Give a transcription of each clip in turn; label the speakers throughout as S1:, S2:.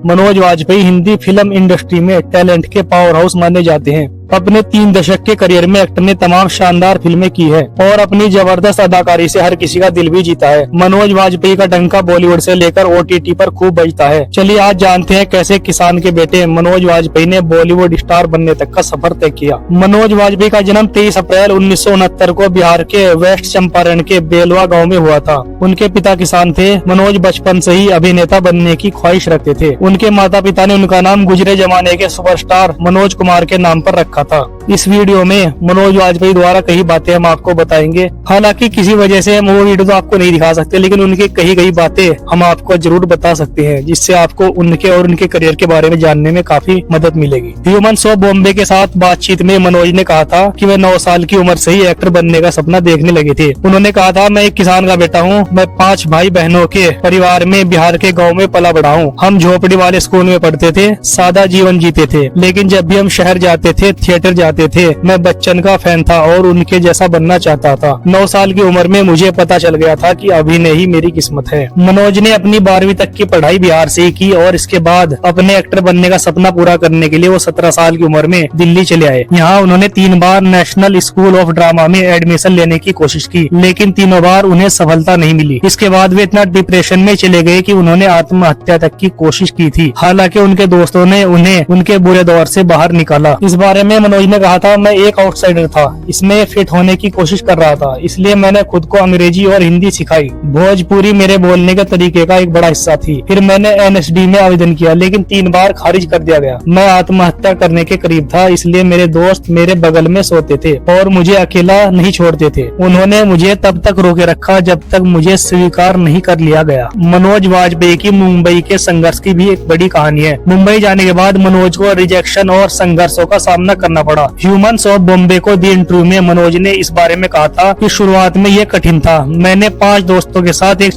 S1: Manoj Vajpayee Hindi film industry में talent के power house माने जाते हैं। अपने 3 दशक के करियर में एक्टर ने तमाम शानदार फिल्में की है और अपनी जबरदस्त अदाकारी से हर किसी का दिल भी जीता है। मनोज वाजपेयी का डंका बॉलीवुड से लेकर OTT पर खूब बजता है। चलिए आज जानते हैं कैसे किसान के बेटे मनोज वाजपेयी ने बॉलीवुड स्टार बनने तक का सफर तय किया। मनोज वाजपेयी का जन्म 23 अप्रैल 1969 को बिहार के वेस्ट चंपारण के बेलवा गाँव में हुआ था। उनके पिता किसान थे। मनोज बचपन से ही अभिनेता बनने की ख्वाहिश रखते थे। उनके माता पिता ने उनका नाम गुजरे जमाने के सुपरस्टार मनोज कुमार के नाम पर रखा था। इस वीडियो में मनोज वाजपेयी द्वारा कई बातें हम आपको बताएंगे। हालांकि किसी वजह से हम वो वीडियो तो आपको नहीं दिखा सकते, लेकिन उनकी कही गई बातें हम आपको जरूर बता सकते हैं, जिससे आपको उनके और उनके करियर के बारे में जानने में काफी मदद मिलेगी। ह्यूमन्स ऑफ बॉम्बे के साथ बातचीत में मनोज ने कहा था कि वे 9 साल की उम्र से ही एक्टर बनने का सपना देखने लगे थे। उन्होंने कहा था, मैं एक किसान का बेटा हूँ। मैं 5 भाई बहनों के परिवार में बिहार के गाँव में पला बढ़ा हूँ। हम झोपड़ी वाले स्कूल में पढ़ते थे, सादा जीवन जीते थे, लेकिन जब भी हम शहर जाते थे, थिएटर जाते थे, मैं बच्चन का फैन था और उनके जैसा बनना चाहता था। 9 साल की उम्र में मुझे पता चल गया था कि अभिनय ही मेरी किस्मत है। मनोज ने अपनी 12वीं तक की पढ़ाई बिहार से ही की और इसके बाद अपने एक्टर बनने का सपना पूरा करने के लिए वो 17 साल की उम्र में दिल्ली चले आए। यहाँ उन्होंने 3 बार नेशनल स्कूल ऑफ ड्रामा में एडमिशन लेने की कोशिश की, लेकिन तीनों बार उन्हें सफलता नहीं मिली। इसके बाद वे इतना डिप्रेशन में चले गए कि उन्होंने आत्महत्या तक की कोशिश की थी। हालांकि उनके दोस्तों ने उन्हें उनके बुरे दौर से बाहर निकाला। इस बारे में मनोज ने कहा था, मैं एक आउटसाइडर था, इसमें फिट होने की कोशिश कर रहा था, इसलिए मैंने खुद को अंग्रेजी और हिंदी सिखाई। भोजपुरी मेरे बोलने के तरीके का एक बड़ा हिस्सा थी। फिर मैंने NSD में आवेदन किया, लेकिन 3 बार खारिज कर दिया गया। मैं आत्महत्या करने के करीब था, इसलिए मेरे दोस्त मेरे बगल में सोते थे और मुझे अकेला नहीं छोड़ते थे। उन्होंने मुझे तब तक रोके रखा जब तक मुझे स्वीकार नहीं कर लिया गया। मनोज वाजपेयी की मुंबई के संघर्ष की भी एक बड़ी कहानी है। मुंबई जाने के बाद मनोज को रिजेक्शन और संघर्षों का सामना करना पड़ा। ह्यूमन्स ऑफ बॉम्बे को दी इंटरव्यू में मनोज ने इस बारे में कहा था कि शुरुआत में ये कठिन था। मैंने 5 दोस्तों के साथ एक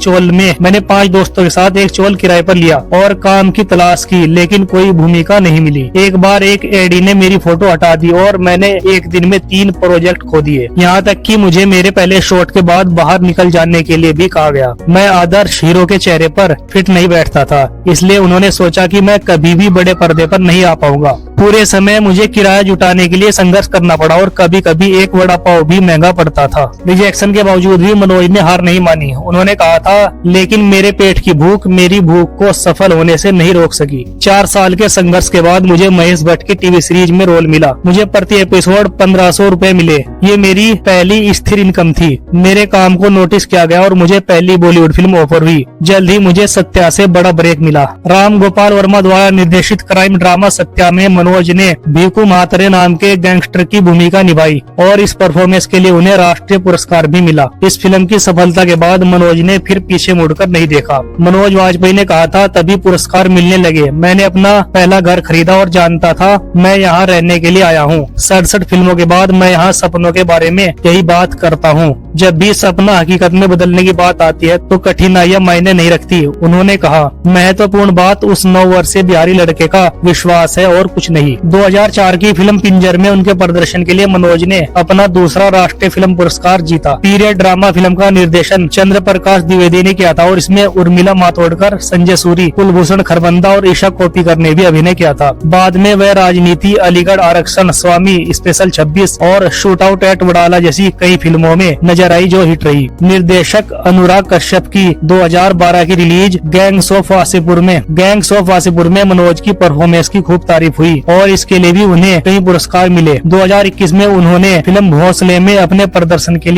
S1: चोल किराए पर लिया और काम की तलाश की, लेकिन कोई भूमिका नहीं मिली। एक बार एक एडी ने मेरी फोटो हटा दी और मैंने एक दिन में 3 प्रोजेक्ट खो दिए। यहाँ तक कि मुझे मेरे पहले शॉट के बाद बाहर निकल जाने के लिए भी कहा गया। मैं आदर्श हीरो के चेहरे पर फिट नहीं बैठता था, इसलिए उन्होंने सोचा कि मैं कभी भी बड़े पर्दे पर नहीं आ पाऊंगा। पूरे समय मुझे किराया जुटाने के लिए संघर्ष करना पड़ा और कभी कभी एक वड़ा पाव भी महंगा पड़ता था। रिजेक्शन के बावजूद भी मनोज ने हार नहीं मानी। उन्होंने कहा था, लेकिन मेरे पेट की भूख मेरी भूख को सफल होने से नहीं रोक सकी। 4 साल के संघर्ष के बाद मुझे महेश भट्ट की टीवी सीरीज में रोल मिला। मुझे प्रति एपिसोड 1500 रुपए मिले। ये मेरी पहली स्थिर इनकम थी। मेरे काम को नोटिस किया गया और मुझे पहली बॉलीवुड फिल्म ऑफर हुई। जल्द ही मुझे सत्या से बड़ा ब्रेक मिला। राम गोपाल वर्मा द्वारा निर्देशित क्राइम ड्रामा सत्या में मनोज ने भीकू महातरे नाम के गैंगस्टर की भूमिका निभाई और इस परफॉर्मेंस के लिए उन्हें राष्ट्रीय पुरस्कार भी मिला। इस फिल्म की सफलता के बाद मनोज ने फिर पीछे मुड़कर नहीं देखा। मनोज वाजपेयी ने कहा था, तभी पुरस्कार मिलने लगे। मैंने अपना पहला घर खरीदा और जानता था मैं यहाँ रहने के लिए आया हूँ। 67 फिल्मों के बाद मैं यहाँ सपनों के बारे में यही बात करता हूँ। जब भी सपना हकीकत में बदलने की बात आती है तो कठिनाइयाँ मायने नहीं रखती। उन्होंने कहा, महत्वपूर्ण बात उस 9 वर्षीय बिहारी लड़के का विश्वास है और कुछ नहीं। 2004 की फिल्म पिंजर में उनके प्रदर्शन के लिए मनोज ने अपना दूसरा राष्ट्रीय फिल्म पुरस्कार जीता। पीरियड ड्रामा फिल्म का निर्देशन चंद्र प्रकाश द्विवेदी ने किया था और इसमें उर्मिला मातोडकर, संजय सूरी, कुलभूषण खरबंदा और ईशा कोप्पिकर ने भी अभिनय किया था। बाद में वह राजनीति, अलीगढ़ आरक्षण, स्वामी, स्पेशल 26 और शूट आउट एट वडाला जैसी कई फिल्मों में नजर आई जो हिट रही। निर्देशक अनुराग कश्यप की 2012 की रिलीज गैंग्स ऑफ वासेपुर में मनोज की परफॉर्मेंस की खूब तारीफ हुई और इसके लिए भी उन्हें कई पुरस्कार मिले। 2021 में उन्होंने फिल्म भोंसले में अपने प्रदर्शन के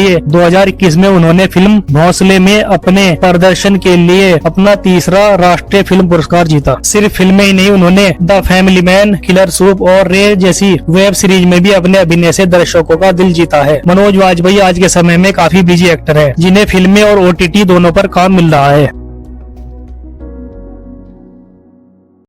S1: लिए अपना तीसरा राष्ट्रीय फिल्म पुरस्कार जीता। सिर्फ फिल्में ही नहीं, उन्होंने the family man, killer soup और रे जैसी वेब सीरीज में भी अपने अभिनय से दर्शकों का दिल जीता है। मनोज वाजपेयी आज के समय में काफी बिजी एक्टर है, जिन्हें फिल्में और OTT दोनों पर काम मिल रहा है।